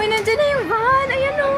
Uy, nandiyan na yung van. Ayan o.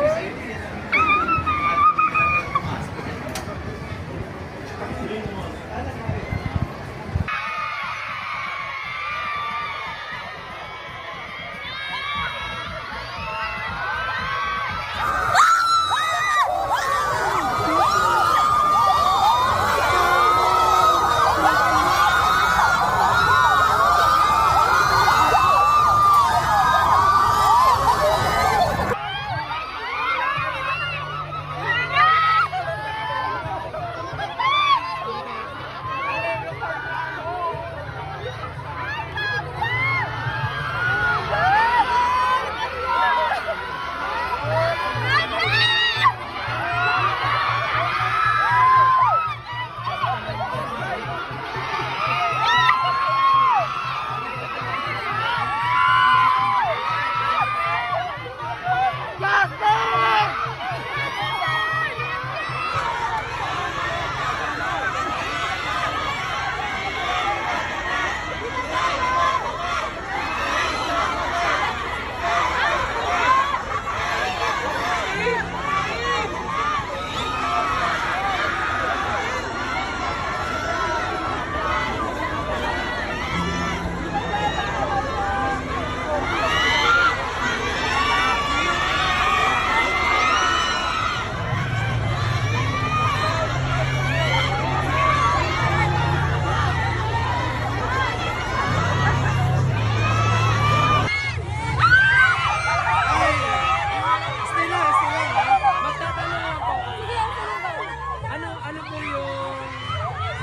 Ano po yung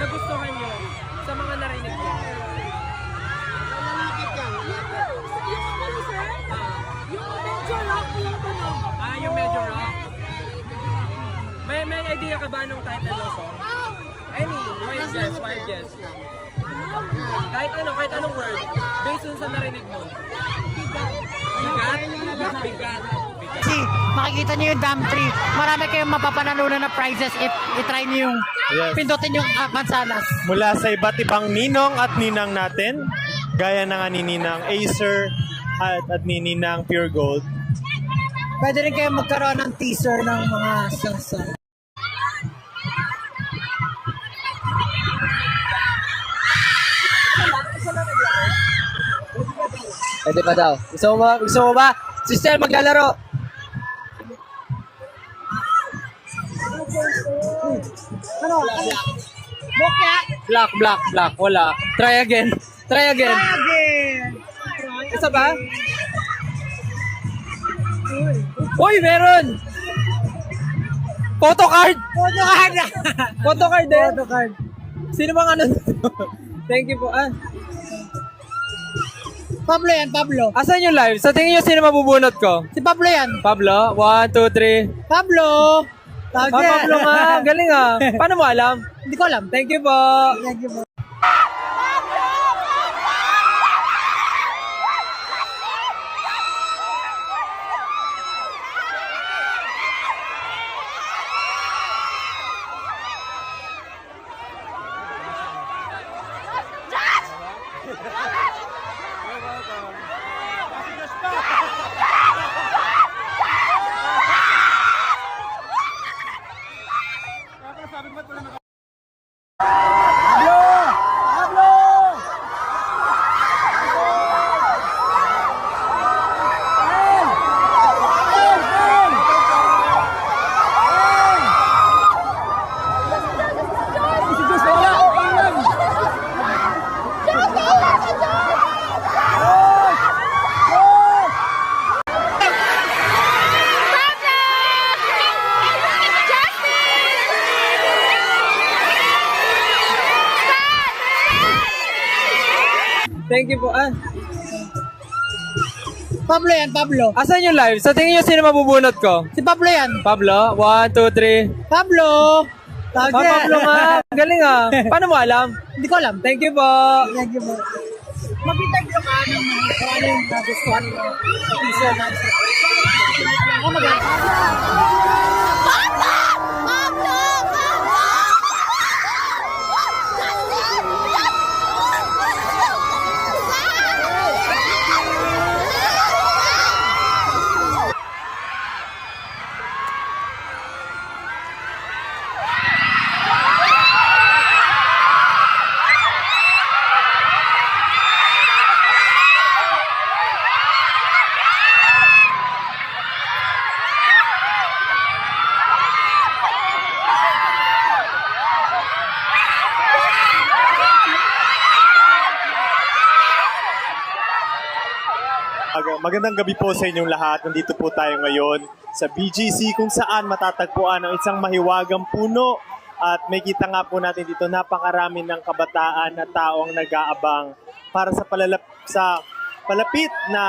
nagustuhan nyo sa mga narinig nyo? Yung medyo rock. May idea ka ba anong title ng song? Any, wild guess. Kahit anong word, based on sa narinig mo. Bigat. See, makikita niyo yung dam tree. Marami kayong mapapanalunan na prizes if i-try niyo yung pindutin yung mansanas. Mula sa iba't ibang ninong at ninang natin, gaya ng ni Ninang Acer at ni Ninang Pure Gold. Pwede rin kayong magkaroon ng teaser ng mga sasa. Pwede pa daw. Gusto mo ba? Sister, maglalaro. Ano? Black. Wala. Try again. Isa ba? Uy, meron! Photocard din. Sino bang ano? Thank you po. Pablo yan, Pablo. Asan yung live? Sa tingin nyo sino mabubunot ko? Si Pablo yan. Pablo? 1, 2, 3. Pablo! Pablo nga. Galing ah. Paano mo alam? Hindi ko alam. Thank you po. Thank you po. Thank you po. Pablo yan, Pablo. Asan yung live? Sa tingin nyo sino mabubunot ko? Si Pablo yan. Pablo? 1, 2, 3. Pablo! Pablo nga. Galing ah. Paano mo alam? Hindi ko alam. Thank you po. Thank you po. Mag-interview ka ng kung ano yung nagustuhan mo. Teaser na. Oh, maganda. Magandang gabi po sa inyong lahat. Nandito po tayo ngayon sa BGC kung saan matatagpuan ang isang mahiwagang puno at may kita nga po natin dito napakarami ng kabataan na taong nag-aabang para sa palapit na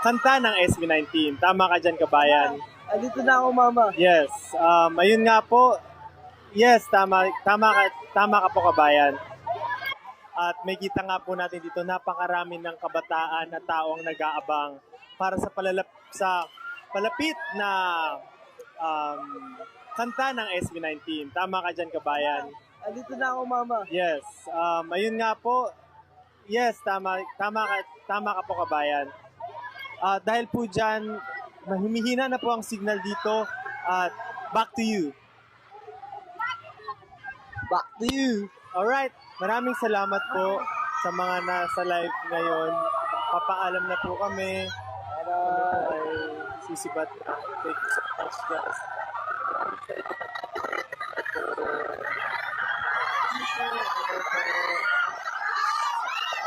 kanta ng SB19. Tama ka dyan, kabayan. Andito na ako, mama. Yes. Ayun nga po. Yes, tama ka po, kabayan. At may kita nga po natin dito napakarami ng kabataan na taong nag-aabang para sa palapit na kanta ng SB19. Tama ka dyan, kabayan. Andito na ako, mama. Yes. Ayun nga po. Yes, tama ka po, kabayan. Dahil po dyan, humihina na po ang signal dito. At back to you. Back to you. Alright, maraming salamat po sa mga nasa live ngayon. Papaalam na po kami. Kami po ay sisibat na. Thank you so much, guys.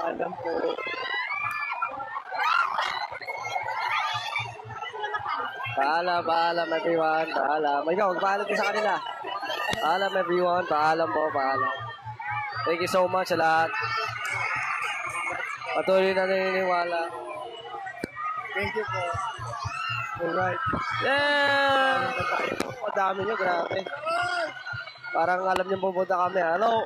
Alam po. Paalam everyone. Paalam. Ikaw, magpaalam ka sa kanila. Paalam everyone. Paalam po, paalam. Thank you so much sa lahat. Patuloy na naniniwala. Thank you po. Alright. Yeah! Ang dami nyo, grabe. Parang alam nyo pupunta kami. Hello?